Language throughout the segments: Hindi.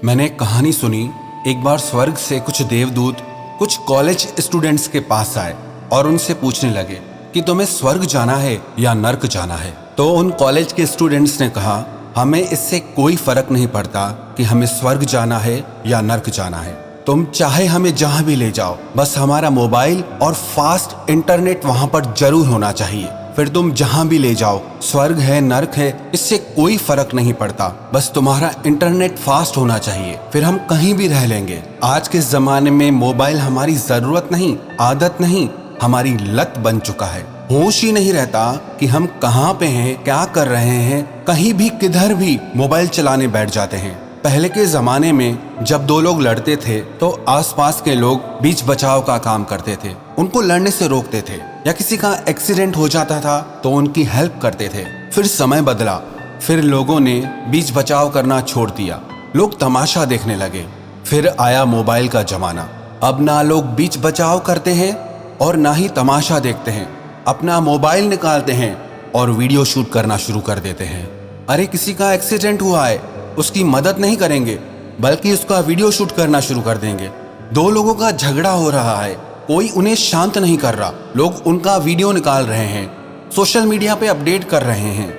मैंने एक कहानी सुनी। एक बार स्वर्ग से कुछ देवदूत कुछ कॉलेज स्टूडेंट्स के पास आए और उनसे पूछने लगे कि तुम्हें स्वर्ग जाना है या नर्क जाना है। तो उन कॉलेज के स्टूडेंट्स ने कहा, हमें इससे कोई फर्क नहीं पड़ता कि हमें स्वर्ग जाना है या नर्क जाना है। तुम चाहे हमें जहां भी ले जाओ, बस हमारा मोबाइल और फास्ट इंटरनेट वहां पर जरूर होना चाहिए। फिर तुम जहां भी ले जाओ, स्वर्ग है नर्क है, इससे कोई फर्क नहीं पड़ता, बस तुम्हारा इंटरनेट फास्ट होना चाहिए, फिर हम कहीं भी रह लेंगे। आज के जमाने में मोबाइल हमारी जरूरत नहीं, आदत नहीं, हमारी लत बन चुका है। होश ही नहीं रहता कि हम कहाँ पे हैं, क्या कर रहे हैं। कहीं भी किधर भी मोबाइल चलाने बैठ जाते हैं। पहले के जमाने में जब दो लोग लड़ते थे तो आसपास के लोग बीच बचाव का काम करते थे, उनको लड़ने से रोकते थे, या किसी का एक्सीडेंट हो जाता था तो उनकी हेल्प करते थे। फिर समय बदला, फिर लोगों ने बीच बचाव करना छोड़ दिया, लोग तमाशा देखने लगे। फिर आया मोबाइल का जमाना। अब ना लोग बीच बचाव करते हैं और ना ही तमाशा देखते हैं, अपना मोबाइल निकालते हैं और वीडियो शूट करना शुरू कर देते हैं। अरे किसी का एक्सीडेंट हुआ है, उसकी मदद नहीं करेंगे, बल्कि उसका वीडियो शूट करना शुरू कर देंगे। दो लोगों का झगड़ा हो रहा है, कोई उन्हें शांत नहीं कर रहा, लोग उनका वीडियो निकाल रहे हैं, सोशल मीडिया पे अपडेट कर रहे हैं।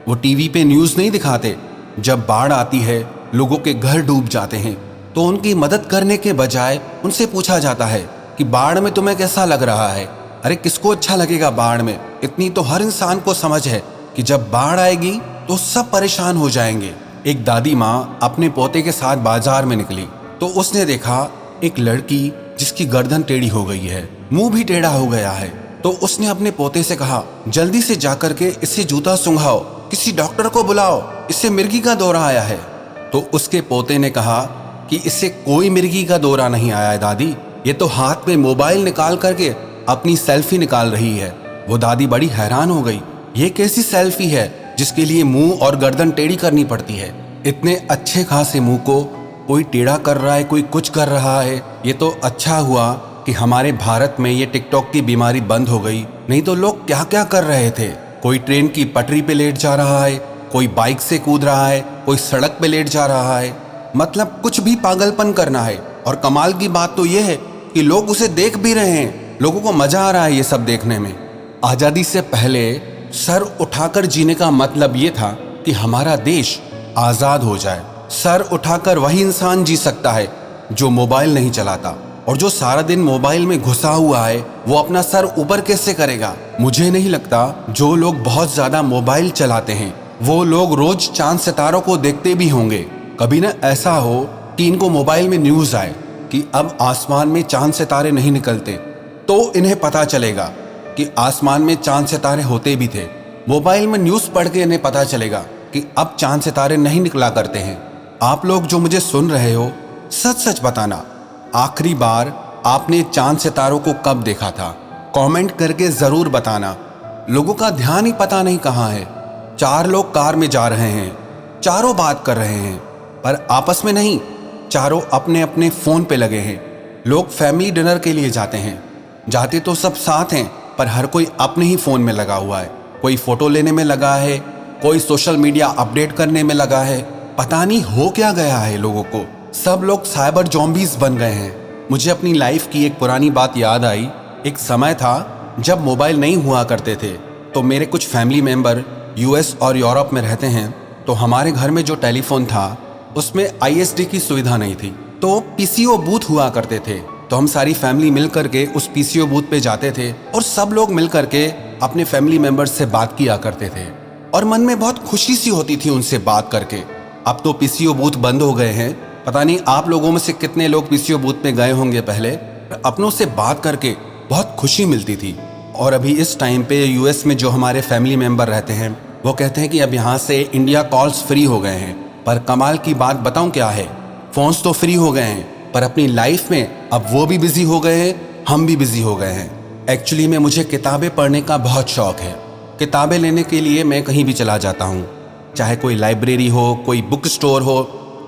वो टीवी पे न्यूज़ नहीं दिखाते। जब बाढ़ आती है, लोगों के घर डूब जाते हैं, तो उनकी मदद करने के बजाय उनसे पूछा जाता है कि बाढ़ में तुम्हें कैसा लग रहा है। अरे किसको अच्छा लगेगा बाढ़ में? इतनी तो हर इंसान को समझ है कि जब बाढ़ आएगी तो सब परेशान हो जाएंगे। एक दादी माँ अपने पोते के साथ बाजार में निकली तो उसने देखा एक लड़की जिसकी गर्दन टेढ़ी हो गई है, मुंह भी टेढ़ा हो गया है। तो उसने अपने पोते से कहा, जल्दी से जाकर के इससे जूता सूंघाओ, किसी डॉक्टर को बुलाओ, इससे मिर्गी का दौरा आया है। तो उसके पोते ने कहा कि इससे कोई मिर्गी का दौरा नहीं आया है दादी, ये तो हाथ में मोबाइल निकाल करके अपनी सेल्फी निकाल रही है। वो दादी बड़ी हैरान हो गई, ये कैसी सेल्फी है जिसके लिए मुंह और गर्दन टेढ़ी करनी पड़ती है? इतने अच्छे खासे मुंह को कोई टेढ़ा कर रहा है, कोई कुछ कर रहा है। ये तो अच्छा हुआ कि हमारे भारत में ये टिकटॉक की बीमारी बंद हो गई, नहीं तो लोग क्या क्या कर रहे थे। कोई ट्रेन की पटरी पे लेट जा रहा है, कोई बाइक से कूद रहा है, कोई सड़क पे लेट जा रहा है, मतलब कुछ भी पागलपन करना है। और कमाल की बात तो ये है कि लोग उसे देख भी रहे हैं, लोगों को मजा आ रहा है ये सब देखने में। आज़ादी से पहले सर उठाकर जीने का मतलब ये था कि हमारा देश आज़ाद हो जाए। सर उठाकर वही इंसान जी सकता है जो मोबाइल नहीं चलाता, और जो सारा दिन मोबाइल में घुसा हुआ है वो अपना सर ऊपर कैसे करेगा? मुझे नहीं लगता जो लोग बहुत ज़्यादा मोबाइल चलाते हैं वो लोग रोज चांद सितारों को देखते भी होंगे। कभी ना ऐसा हो कि इनको मोबाइल में न्यूज़ आए कि अब आसमान में चांद सितारे नहीं निकलते, तो इन्हें पता चलेगा कि आसमान में चांद सितारे होते भी थे। मोबाइल में न्यूज़ पढ़ के इन्हें पता चलेगा कि अब चांद सितारे नहीं निकला करते हैं। आप लोग जो मुझे सुन रहे हो, सच सच बताना, आखिरी बार आपने चांद सितारों को कब देखा था? कमेंट करके ज़रूर बताना। लोगों का ध्यान ही पता नहीं कहाँ है। 4 लोग कार में जा रहे हैं, चारों बात कर रहे हैं, पर आपस में नहीं, चारों अपने अपने फ़ोन पे लगे हैं। लोग फैमिली डिनर के लिए जाते हैं, जाते तो सब साथ हैं, पर हर कोई अपने ही फ़ोन में लगा हुआ है। कोई फ़ोटो लेने में लगा है, कोई सोशल मीडिया अपडेट करने में लगा है। पता नहीं हो क्या गया है लोगों को। सब लोग साइबर ज़ॉम्बीज़ बन गए हैं। मुझे अपनी लाइफ की एक पुरानी बात याद आई। एक समय था जब मोबाइल नहीं हुआ करते थे, तो मेरे कुछ फैमिली मेम्बर यूएस और यूरोप में रहते हैं, तो हमारे घर में जो टेलीफोन था उसमें आईएसडी की सुविधा नहीं थी, तो पीसीओ बूथ हुआ करते थे। तो हम सारी फैमिली मिल करके उस पीसीओ बूथ पे जाते थे और सब लोग मिल करके अपने फैमिली मेंबर्स से बात किया करते थे, और मन में बहुत खुशी सी होती थी उनसे बात करके। अब तो पीसीओ बूथ बंद हो गए हैं। पता नहीं आप लोगों में से कितने लोग पीसीओ बूथ पे गए होंगे पहले। अपनों से बात करके बहुत खुशी मिलती थी। और अभी इस टाइम पे यूएस में जो हमारे फैमिली मेंबर रहते हैं वो कहते हैं कि अब यहाँ से इंडिया कॉल्स फ्री हो गए हैं। पर कमाल की बात बताऊँ क्या है, फ़ोन्स तो फ्री हो गए हैं, पर अपनी लाइफ में अब वो भी बिजी हो गए हैं, हम भी बिजी हो गए हैं। एक्चुअली में मुझे किताबें पढ़ने का बहुत शौक़ है। किताबें लेने के लिए मैं कहीं भी चला जाता हूँ, चाहे कोई लाइब्रेरी हो, कोई बुक स्टोर हो।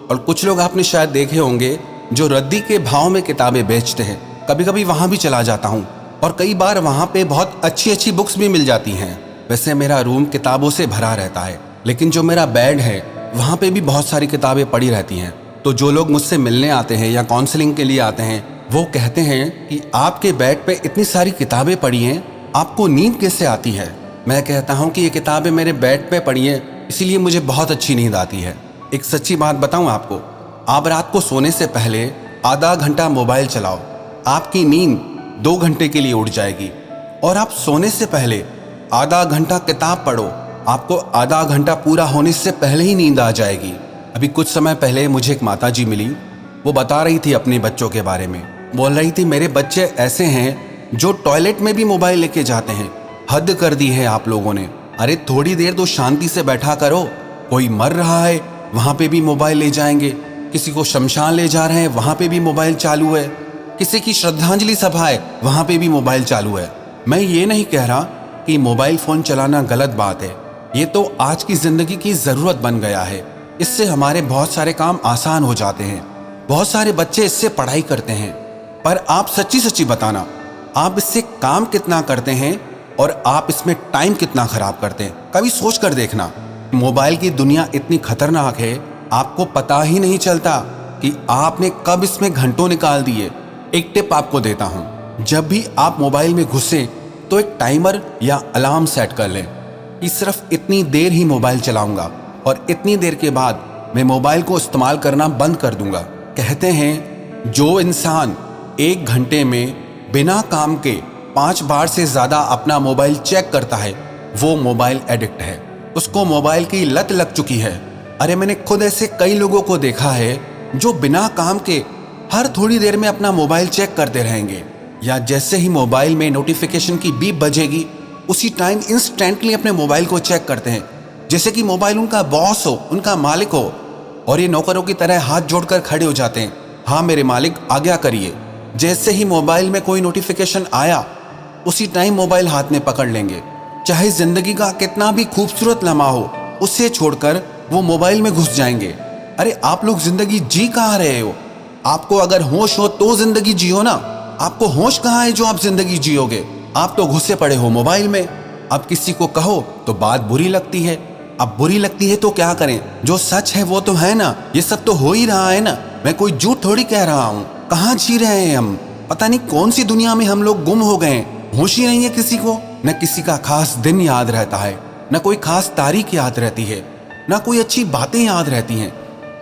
और कुछ लोग आपने शायद देखे होंगे जो रद्दी के भाव में किताबें बेचते हैं, कभी कभी वहाँ भी चला जाता हूँ, और कई बार वहाँ पे बहुत अच्छी अच्छी बुक्स भी मिल जाती हैं। वैसे मेरा रूम किताबों से भरा रहता है, लेकिन जो मेरा बेड है वहाँ पे भी बहुत सारी किताबें पड़ी रहती हैं। तो जो लोग मुझसे मिलने आते हैं या काउंसलिंग के लिए आते हैं, वो कहते हैं कि आपके बेड पे इतनी सारी किताबें पड़ी हैं, आपको नींद कैसे आती है? मैं कहता हूँ कि ये किताबें मेरे बेड पे पड़ी हैं, इसीलिए मुझे बहुत अच्छी नींद आती है। एक सच्ची बात बताऊँ आपको, आप रात को सोने से पहले आधा घंटा मोबाइल चलाओ, आपकी नींद 2 घंटे के लिए उड़ जाएगी। और आप सोने से पहले आधा घंटा किताब पढ़ो, आपको आधा घंटा पूरा होने से पहले ही नींद आ जाएगी। अभी कुछ समय पहले मुझे एक माताजी मिली, वो बता रही थी अपने बच्चों के बारे में। बोल रही थी, मेरे बच्चे ऐसे हैं जो टॉयलेट में भी मोबाइल लेके जाते हैं। हद कर दी है आप लोगों ने। अरे थोड़ी देर तो शांति से बैठा करो। कोई मर रहा है वहाँ पे भी मोबाइल ले जाएंगे, किसी को शमशान ले जा रहे हैं वहाँ पे भी मोबाइल चालू है, किसी की श्रद्धांजलि सभा है वहाँ पे भी मोबाइल चालू है। मैं ये नहीं कह रहा कि मोबाइल फ़ोन चलाना गलत बात है, ये तो आज की ज़िंदगी की ज़रूरत बन गया है। इससे हमारे बहुत सारे काम आसान हो जाते हैं, बहुत सारे बच्चे इससे पढ़ाई करते हैं। पर आप सच्ची सच्ची बताना, आप इससे काम कितना करते हैं और आप इसमें टाइम कितना खराब करते हैं? कभी सोच कर देखना। मोबाइल की दुनिया इतनी खतरनाक है, आपको पता ही नहीं चलता कि आपने कब इसमें घंटों निकाल दिए। एक टिप आपको देता हूँ, जब भी आप मोबाइल में घुसें तो एक टाइमर या अलार्म सेट कर लें कि सिर्फ इतनी देर ही मोबाइल चलाऊंगा और इतनी देर के बाद मैं मोबाइल को इस्तेमाल करना बंद कर दूंगा। कहते हैं जो इंसान 1 घंटे में बिना काम के 5 बार से ज़्यादा अपना मोबाइल चेक करता है, वो मोबाइल एडिक्ट है, उसको मोबाइल की लत लग चुकी है। अरे मैंने खुद ऐसे कई लोगों को देखा है जो बिना काम के हर थोड़ी देर में अपना मोबाइल चेक करते रहेंगे, या जैसे ही मोबाइल में नोटिफिकेशन की बीप बजेगी उसी टाइम इंस्टेंटली अपने मोबाइल को चेक करते हैं, जैसे कि मोबाइल उनका बॉस हो, उनका मालिक हो। और ये नौकरों की तरह हाथ जोड़कर खड़े हो जाते हैं, हाँ मेरे मालिक आज्ञा करिए। जैसे ही मोबाइल में कोई नोटिफिकेशन आया उसी टाइम मोबाइल हाथ में पकड़ लेंगे। चाहे जिंदगी का कितना भी खूबसूरत लम्हा हो, उसे छोड़कर वो मोबाइल में घुस जाएंगे। अरे आप लोग जिंदगी जी कहाँ रहे हो? आपको अगर होश हो तो जिंदगी जियो ना। आपको होश कहाँ है जो आप जिंदगी जियोगे? आप तो घुसे पड़े हो मोबाइल में। अब किसी को कहो तो बात बुरी लगती है। अब बुरी लगती है तो क्या करें? जो सच है वो तो है ना, ये सब तो हो ही रहा है ना। मैं कोई झूठ थोड़ी कह रहा हूँ। कहाँ जी रहे हैं हम? पता नहीं कौन सी दुनिया में हम लोग गुम हो गए। होश ही नहीं है किसी को। न किसी का खास दिन याद रहता है, न कोई खास तारीख याद रहती है, न कोई अच्छी बातें याद रहती हैं।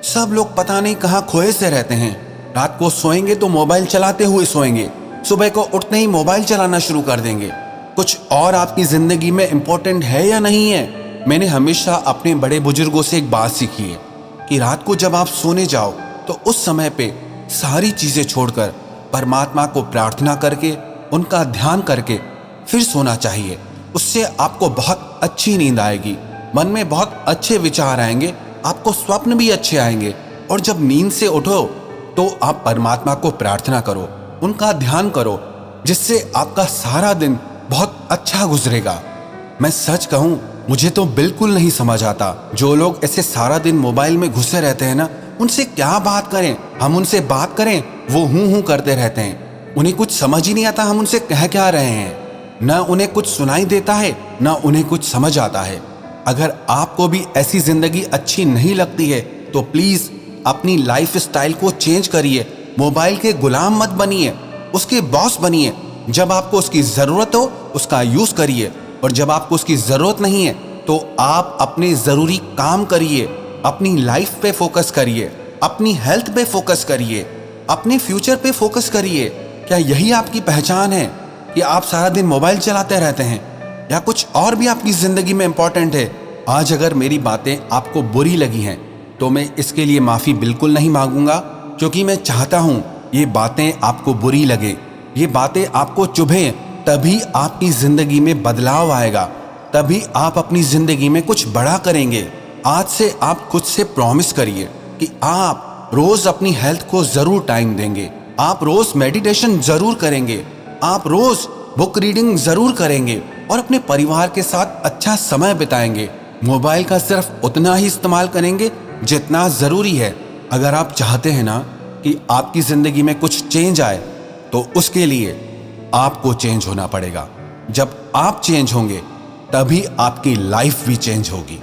सब लोग पता नहीं कहाँ खोए से रहते हैं। रात को सोएंगे तो मोबाइल चलाते हुए सोएंगे, सुबह को उठते ही मोबाइल चलाना शुरू कर देंगे। कुछ और आपकी जिंदगी में इम्पोर्टेंट है या नहीं है? मैंने हमेशा अपने बड़े बुजुर्गों से एक बात सीखी है कि रात को जब आप सोने जाओ तो उस समय पे सारी चीजें छोड़कर परमात्मा को प्रार्थना करके, उनका ध्यान करके फिर सोना चाहिए। उससे आपको बहुत अच्छी नींद आएगी, मन में बहुत अच्छे विचार आएंगे, आपको स्वप्न भी अच्छे आएंगे। और जब नींद से उठो तो आप परमात्मा को प्रार्थना करो, उनका ध्यान करो, जिससे आपका सारा दिन बहुत अच्छा गुजरेगा। मैं सच कहूँ, मुझे तो बिल्कुल नहीं समझ आता जो लोग ऐसे सारा दिन मोबाइल में घुसे रहते हैं ना, उनसे क्या बात करें? हम उनसे बात करें, वो हूँ करते रहते हैं। उन्हें कुछ समझ ही नहीं आता हम उनसे कह क्या रहे हैं। न उन्हें कुछ सुनाई देता है, न उन्हें कुछ समझ आता है। अगर आपको भी ऐसी जिंदगी अच्छी नहीं लगती है तो प्लीज अपनी लाइफ स्टाइल को चेंज करिए। मोबाइल के गुलाम मत बनिए, उसके बॉस बनिए। जब आपको उसकी जरूरत हो उसका यूज करिए, और जब आपको उसकी जरूरत नहीं है तो आप अपने जरूरी काम करिए। अपनी लाइफ पे फोकस करिए, अपनी हेल्थ पे फोकस करिए, अपने फ्यूचर पे फोकस करिए। क्या यही आपकी पहचान है कि आप सारा दिन मोबाइल चलाते रहते हैं, या कुछ और भी आपकी जिंदगी में इंपॉर्टेंट है? आज अगर मेरी बातें आपको बुरी लगी हैं तो मैं इसके लिए माफी बिल्कुल नहीं मांगूंगा, क्योंकि मैं चाहता हूं ये बातें आपको बुरी लगे, ये बातें आपको चुभें। तभी आपकी जिंदगी में बदलाव आएगा, तभी आप अपनी जिंदगी में कुछ बड़ा करेंगे। आज से आप खुद से प्रॉमिस करिए कि आप रोज अपनी हेल्थ को जरूर टाइम देंगे, आप रोज मेडिटेशन जरूर करेंगे, आप रोज बुक रीडिंग जरूर करेंगे, और अपने परिवार के साथ अच्छा समय बिताएंगे। मोबाइल का सिर्फ उतना ही इस्तेमाल करेंगे जितना जरूरी है। अगर आप चाहते हैं ना कि आपकी जिंदगी में कुछ चेंज आए, तो उसके लिए आपको चेंज होना पड़ेगा। जब आप चेंज होंगे तभी आपकी लाइफ भी चेंज होगी।